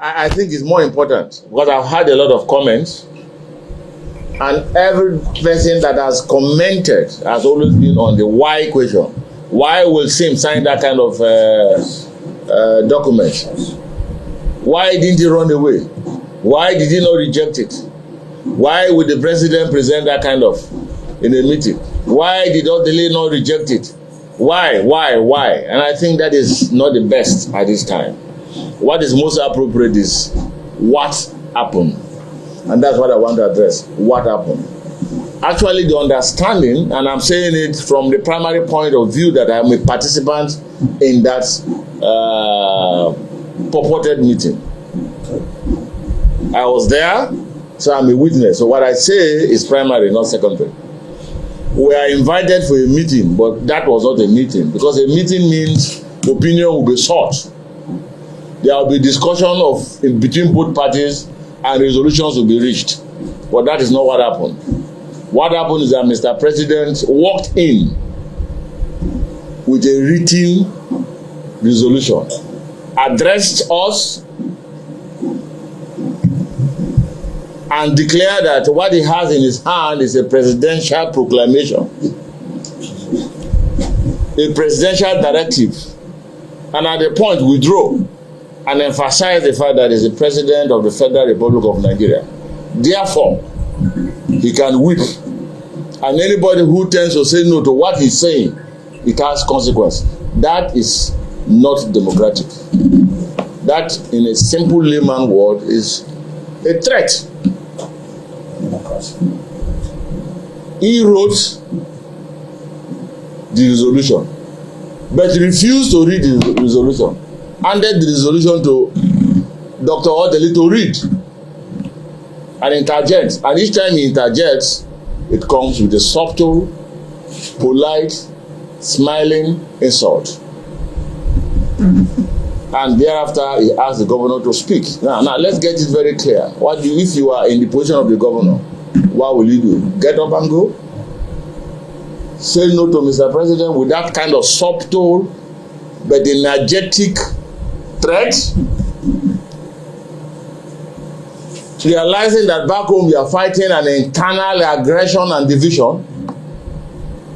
I think it's more important because I've had a lot of comments, and every person that has commented has always been on the why question. Why will Sim sign that kind of document? Why didn't he run away? Why did he not reject it? Why would the president present that kind of in a meeting? Why did Odele not reject it? Why? And I think that is not the best at this time. What is most appropriate is what happened. And that's what I want to address. What happened? Actually, the understanding, and I'm saying it from the primary point of view that I'm a participant in that purported meeting. I was there, so I'm a witness. So what I say is primary, not secondary. We are invited for a meeting, but that was not a meeting, because a meeting means opinion will be sought. There will be discussion between both parties and resolutions will be reached. But that is not what happened. What happened is that Mr. President walked in with a written resolution, addressed us, and declared that what he has in his hand is a presidential proclamation, a presidential directive, and at the point withdraw and emphasize the fact that he is the president of the Federal Republic of Nigeria. Therefore, he can whip, and anybody who tends to say no to what he's saying, it has consequence. That is not democratic. That, in a simple layman word, is a threat. He wrote the resolution, but refused to read the resolution. Handed the resolution to Dr. Odele to read and interject. And each time he interjects, it comes with a subtle, polite, smiling insult. And thereafter, he asked the governor to speak. Now let's get it very clear. If you are in the position of the governor, what will you do? Get up and go? Say no to Mr. President with that kind of subtle but energetic threat? Realizing that back home you are fighting an internal aggression and division.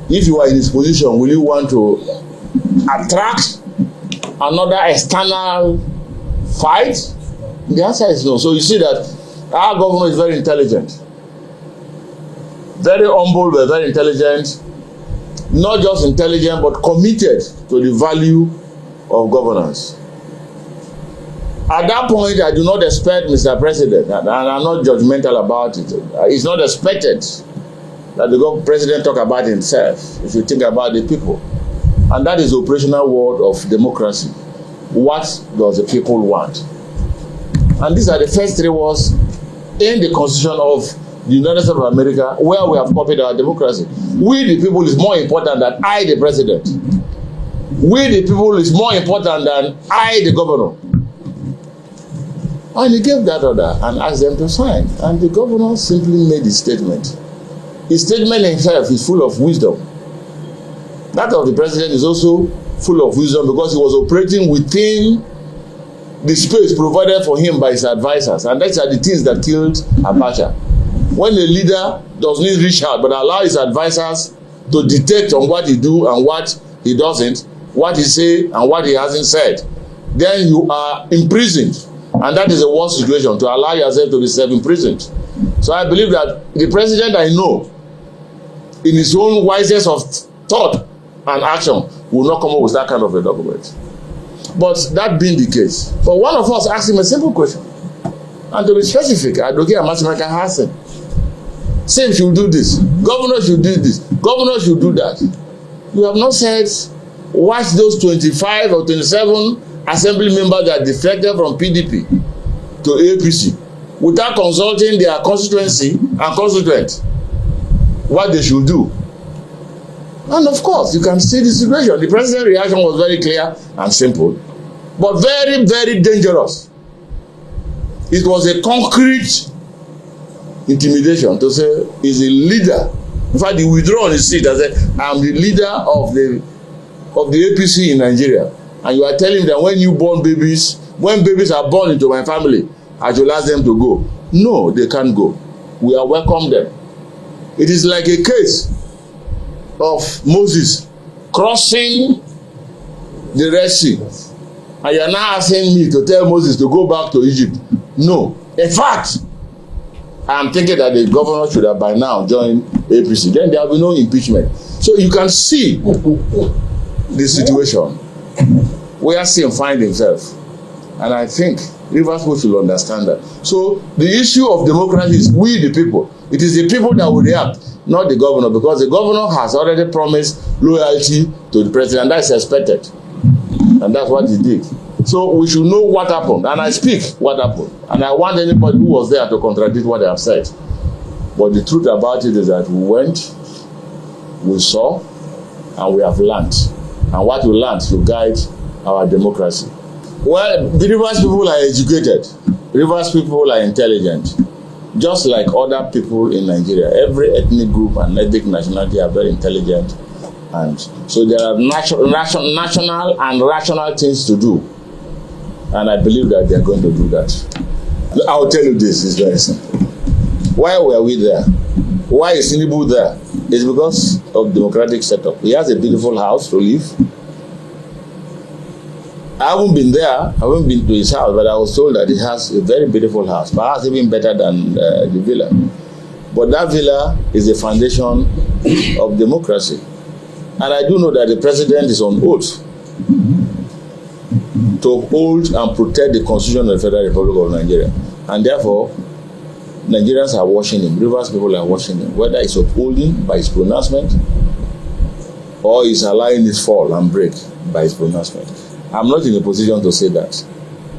If you are in this position, will you want to attract another external fight? The answer is no. So you see that our government is very intelligent, very humble, but very intelligent. Not just intelligent, but committed to the value of governance. At that point, I do not expect Mr. President, and I'm not judgmental about it. It's not expected that the president talk about himself. If you think about the people, and that is the operational word of democracy. What does the people want? And these are the first three words in the Constitution of the United States of America, where we have copied our democracy. We the people is more important than I, the president. We the people is more important than I, the governor. And he gave that order and asked them to sign. And the governor simply made his statement. His statement himself is full of wisdom. That of the president is also full of wisdom because he was operating within the space provided for him by his advisors. And those are the things that killed Abacha. When a leader does not reach out but allow his advisors to detect on what he do and what he doesn't, what he say and what he hasn't said, then you are imprisoned. And that is a worst situation, to allow yourself to be self-imprisoned. So I believe that the president I know, in his own wisest of thought and action, will not come up with that kind of a document. But that being the case, but one of us asked him a simple question. And to be specific, Advocate Amasimaka Hassan, Same should do this, governor should do this, governor should do that. You have not said, watch those 25 or 27 assembly members that defected from PDP to APC without consulting their constituency and constituent what they should do. And of course, you can see the situation. The president's reaction was very clear and simple, but very, very dangerous. It was a concrete intimidation to say he's a leader. In fact, he withdrew on his seat and said, I'm the leader of the APC in Nigeria. And you are telling them when newborn babies when babies are born into my family, I should ask them to go. No, they can't go. We are welcome them. It is like a case of Moses crossing the Red Sea, and you are now asking me to tell Moses to go back to Egypt. No. In fact, I am thinking that the governor should have by now joined APC. Then there will be no impeachment. So you can see the situation where Sim finds himself. And I think Rivers people should understand that. So the issue of democracy is we the people. It is the people that will react, not the governor, because the governor has already promised loyalty to the president. That is expected. And that's what he did. So we should know what happened. And I speak what happened. And I want anybody who was there to contradict what I have said. But the truth about it is that we went, we saw, and we have learned. And what we learned to guide our democracy. Well, the Rivers people are educated. Rivers people are intelligent. Just like other people in Nigeria. Every ethnic group and ethnic nationality are very intelligent. And so there are national and rational things to do. And I believe that they are going to do that. I'll tell you this, it's very simple. Why were we there? Why is Tinubu there? It's because of democratic setup. He has a beautiful house to live. I haven't been there, I haven't been to his house, but I was told that he has a very beautiful house, perhaps even better than the villa. But that villa is the foundation of democracy. And I do know that the president is on oath to uphold and protect the Constitution of the Federal Republic of Nigeria. And therefore, Nigerians are watching him, Rivers people are watching him, whether it's upholding by his pronouncement or he's allowing it fall and break by his pronouncement. I'm not in a position to say that.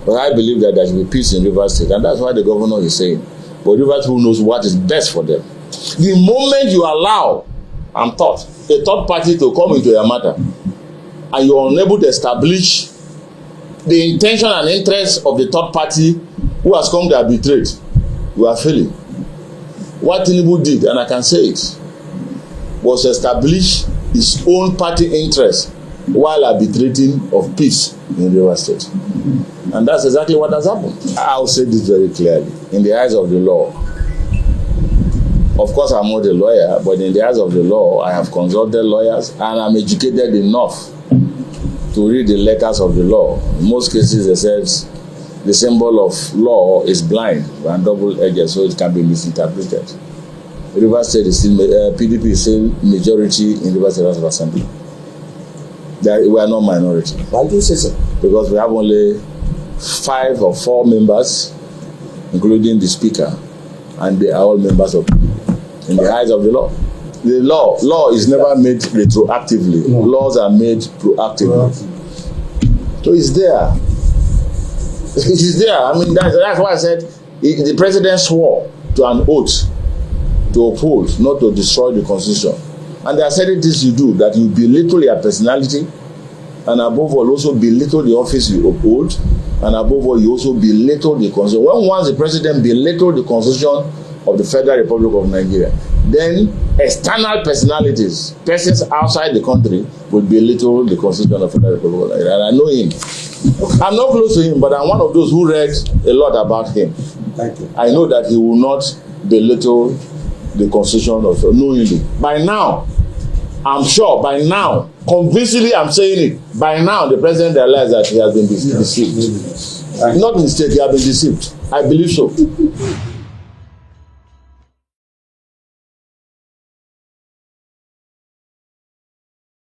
But I believe that there should be peace in Rivers State, and that's why the governor is saying. But Rivers who knows what is best for them. The moment you allow, a third party to come into your matter, and you are unable to establish the intention and interest of the third party who has come to arbitrate, you are failing. What Tinubu did, and I can say it, was establish his own party interest while arbitrating of peace in Rivers State. And that's exactly what has happened. I'll say this very clearly. In the eyes of the law, of course I'm not a lawyer, but in the eyes of the law, I have consulted lawyers and I'm educated enough to read the letters of the law. In most cases, they said the symbol of law is blind and double-edged, so it can be misinterpreted. Rivers State is still, PDP is still majority in Rivers State House of Assembly. We are not minority. Why do you say so? Because we have only 5 or 4 members, including the speaker, and they are all members of PDP. In the eyes of the law. The law is never made retroactively. No. Laws are made proactively. So it's there. It is there. I mean, that's why I said the president swore to an oath to uphold, not to destroy the constitution. And there are certain things you do that you belittle your personality, and above all, also belittle the office you uphold, and above all, you also belittle the constitution. When once the president belittle the constitution of the Federal Republic of Nigeria, then external personalities, persons outside the country, will belittle the constitution of the Federal Republic of Nigeria. And I know him. I'm not close to him, but I'm one of those who read a lot about him. Thank you. I know that he will not belittle the constitution of knowingly. By now, I'm sure, by now, convincingly I'm saying it, by now the president realized that he has been deceived. Not mistake, he has been deceived. I believe so.